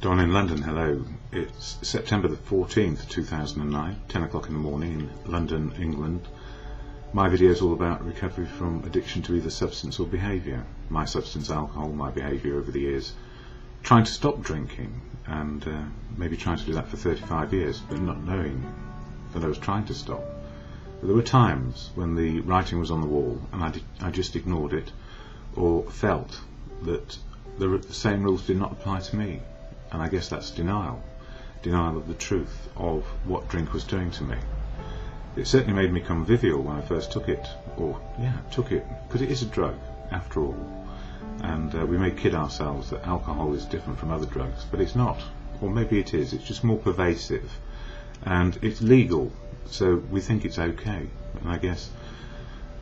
Don in London, hello. It's September the 14th, 2009, 10 o'clock in the morning in London, England. My video is all about recovery from addiction to either substance or behaviour. My substance, alcohol, my behaviour over the years. Trying to stop drinking, and maybe trying to do that for 35 years, but not knowing that I was trying to stop. But there were times when the writing was on the wall and I just ignored it, or felt that the same rules did not apply to me. And I guess that's denial of the truth of what drink was doing to me. It certainly made me convivial when I first took it, because it is a drug after all. And we may kid ourselves that alcohol is different from other drugs, but it's not. Or maybe it is, it's just more pervasive. And it's legal, so we think it's okay. And I guess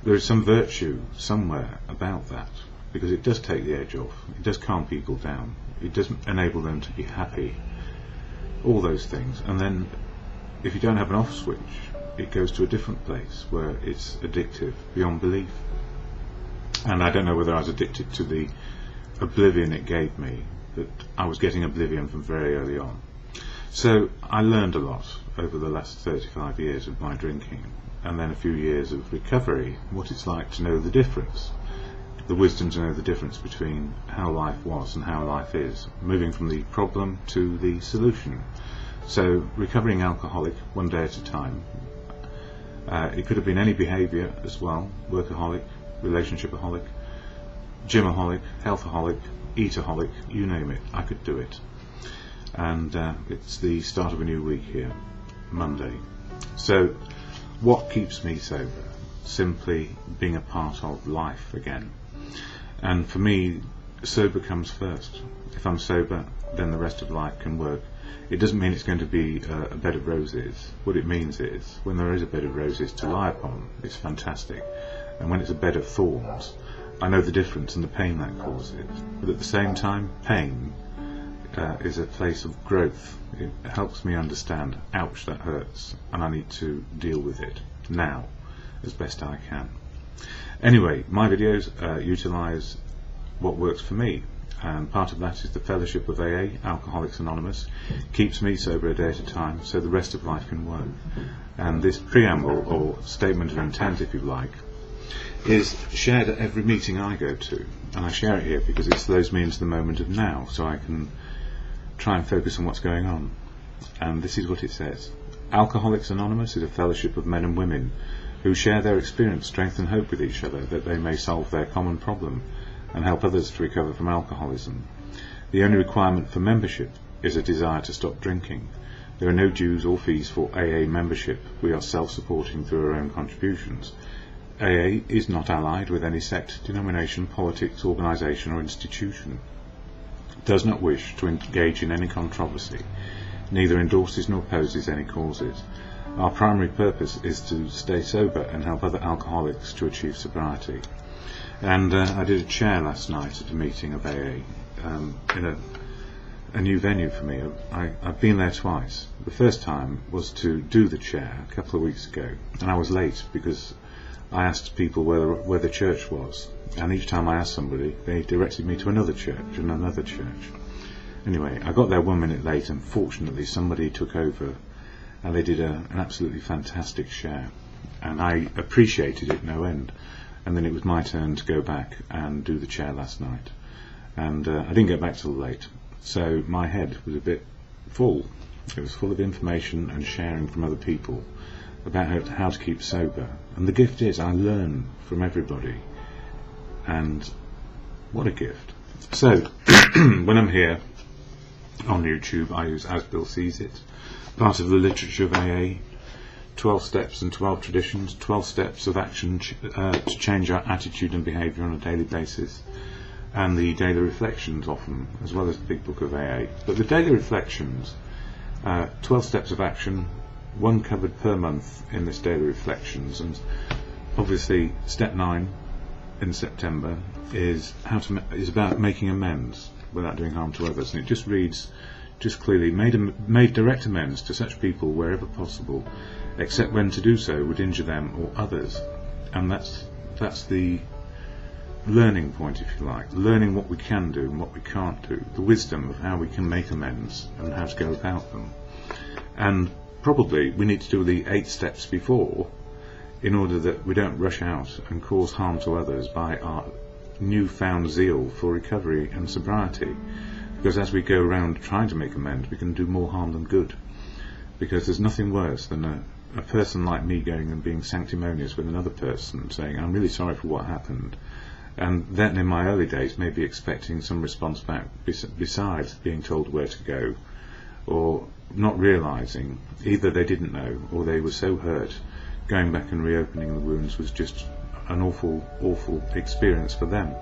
there is some virtue somewhere about that, because it does take the edge off, it does calm people down, it does enable them to be happy, all those things. And then if you don't have an off switch, it goes to a different place where it's addictive beyond belief. And I don't know whether I was addicted to the oblivion it gave me, but I was getting oblivion from very early on. So I learned a lot over the last 35 years of my drinking, and then a few years of recovery, what it's like to know the difference. The wisdom to know the difference between how life was and how life is, moving from the problem to the solution. So recovering alcoholic one day at a time. It could have been any behaviour as well: workaholic, relationshipaholic, gymaholic, healthaholic, eataholic, you name it, I could do it. And it's the start of a new week here, Monday. So what keeps me sober? Simply being a part of life again. And for me, sober comes first. If I'm sober, then the rest of life can work. It doesn't mean it's going to be a bed of roses. What it means is, when there is a bed of roses to lie upon, it's fantastic. And when it's a bed of thorns, I know the difference and the pain that causes. But at the same time, pain is a place of growth. It helps me understand, ouch, that hurts, and I need to deal with it now as best I can. Anyway, my videos utilise what works for me, and part of that is the fellowship of AA, Alcoholics Anonymous. Keeps me sober a day at a time so the rest of life can work. And this preamble, or statement of intent if you like, is shared at every meeting I go to, and I share it here because it slows me into the moment of now, so I can try and focus on what's going on. And this is what it says: Alcoholics Anonymous is a fellowship of men and women who share their experience, strength and hope with each other, that they may solve their common problem and help others to recover from alcoholism. The only requirement for membership is a desire to stop drinking. There are no dues or fees for AA membership. We are self-supporting through our own contributions. AA is not allied with any sect, denomination, politics, organisation or institution. It does not wish to engage in any controversy, neither endorses nor opposes any causes. Our primary purpose is to stay sober and help other alcoholics to achieve sobriety. And I did a chair last night at a meeting of AA in a new venue for me. I've been there twice. The first time was to do the chair a couple of weeks ago, and I was late because I asked people where the church was, and each time I asked somebody, they directed me to another church and another church. Anyway, I got there 1 minute late, and fortunately somebody took over, and they did an absolutely fantastic share, and I appreciated it no end. And then it was my turn to go back and do the chair last night, and I didn't get back till late, so my head was a bit full. It was full of information and sharing from other people about how to keep sober. And the gift is, I learn from everybody, and what a gift. So when I'm here on YouTube, I use As Bill Sees It, part of the literature of AA, 12 steps and 12 traditions, 12 steps of action to change our attitude and behaviour on a daily basis, and the daily reflections often, as well as the big book of AA. But the daily reflections, 12 steps of action, one covered per month in this daily reflections, and obviously step 9 in September is about making amends without doing harm to others, and it just reads just clearly, made direct amends to such people wherever possible, except when to do so would injure them or others. And that's the learning point, if you like, learning what we can do and what we can't do, the wisdom of how we can make amends and how to go about them. And probably we need to do the 8 steps before, in order that we don't rush out and cause harm to others by our newfound zeal for recovery and sobriety. Because as we go around trying to make amends, we can do more harm than good. Because there's nothing worse than a person like me going and being sanctimonious with another person, saying, I'm really sorry for what happened, and then in my early days maybe expecting some response back besides being told where to go, or not realising either they didn't know or they were so hurt, going back and reopening the wounds was just an awful experience for them.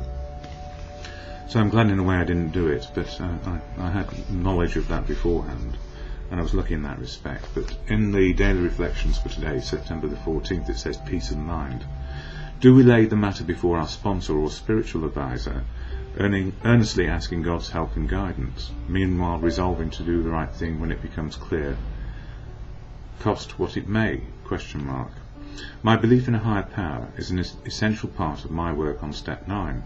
So I'm glad in a way I didn't do it, but I had knowledge of that beforehand, and I was lucky in that respect. But in the daily reflections for today, September the 14th, it says peace of mind. Do we lay the matter before our sponsor or spiritual advisor, earnestly asking God's help and guidance, meanwhile resolving to do the right thing when it becomes clear, cost what it may? ? My belief in a higher power is an essential part of my work on step 9.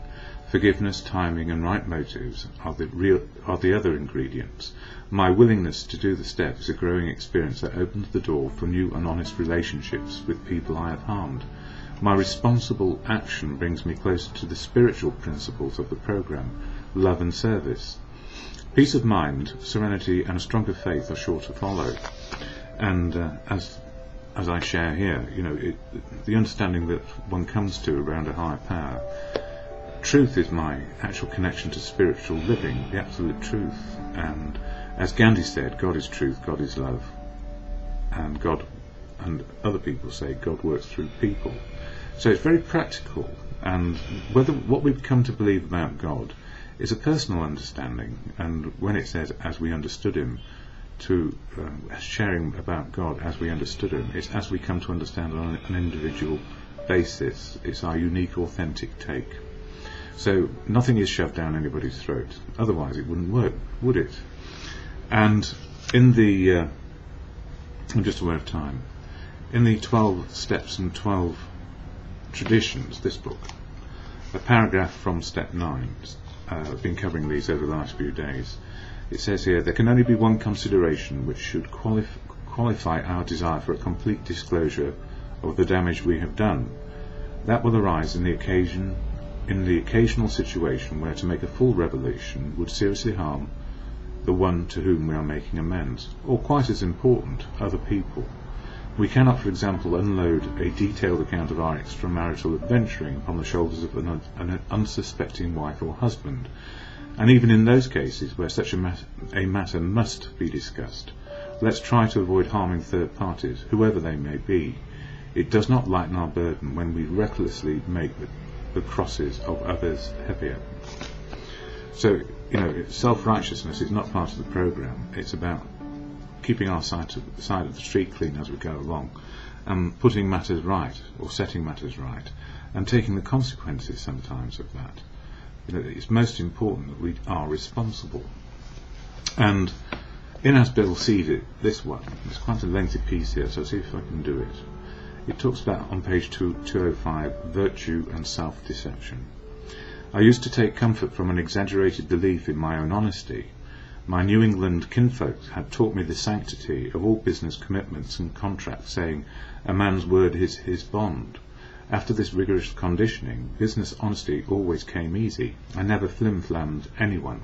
Forgiveness, timing and right motives are the other ingredients. My willingness to do the step is a growing experience that opens the door for new and honest relationships with people I have harmed. My responsible action brings me closer to the spiritual principles of the program, love and service. Peace of mind, serenity and a stronger faith are sure to follow. And as I share here, the understanding that one comes to around a higher power, truth is my actual connection to spiritual living, the absolute truth. And as Gandhi said, God is truth, God is love, and God, and other people say, God works through people. So it's very practical, and what we've come to believe about God is a personal understanding. And when it says as we understood him, to sharing about God as we understood him, it's as we come to understand on an individual basis. It's our unique, authentic take. So nothing is shoved down anybody's throat, otherwise it wouldn't work, would it? And in the I'm just aware of time, in the 12 steps and 12 traditions, this book, a paragraph from step 9, I've been covering these over the last few days. It says here, there can only be one consideration which should qualify our desire for a complete disclosure of the damage we have done. That will arise in the occasional situation where to make a full revelation would seriously harm the one to whom we are making amends, or quite as important, other people. We cannot, for example, unload a detailed account of our extramarital adventuring upon the shoulders of an unsuspecting wife or husband. And even in those cases where such a matter must be discussed, let's try to avoid harming third parties, whoever they may be. It does not lighten our burden when we recklessly make the crosses of others heavier. So, self-righteousness is not part of the program. It's about keeping our side of the street clean as we go along, and putting matters right, or setting matters right, and taking the consequences sometimes of that. It's most important that we are responsible. And in As Bill sees it, this one, it's quite a lengthy piece here, so I'll see if I can do it. It talks about, on page 205, virtue and self-deception. I used to take comfort from an exaggerated belief in my own honesty. My New England kinfolk had taught me the sanctity of all business commitments and contracts, saying, a man's word is his bond. After this rigorous conditioning, business honesty always came easy. I never flim-flammed anyone.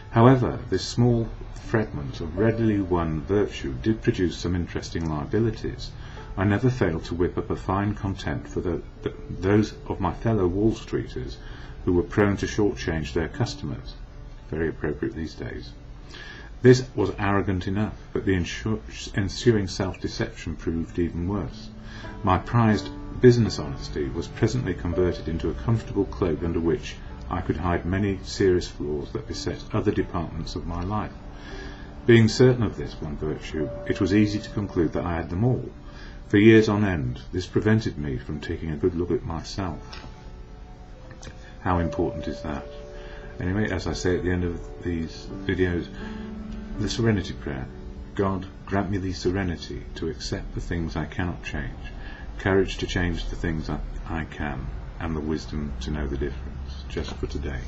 However, this small fragment of readily won virtue did produce some interesting liabilities. I never failed to whip up a fine contempt for those of my fellow Wall Streeters who were prone to shortchange their customers. Very appropriate these days. This was arrogant enough, but the ensuing self-deception proved even worse. My prized business honesty was presently converted into a comfortable cloak under which I could hide many serious flaws that beset other departments of my life. Being certain of this one virtue, it was easy to conclude that I had them all. For years on end, this prevented me from taking a good look at myself. How important is that? Anyway, as I say at the end of these videos, the serenity prayer. God, grant me the serenity to accept the things I cannot change, courage to change the things I can, and the wisdom to know the difference, just for today.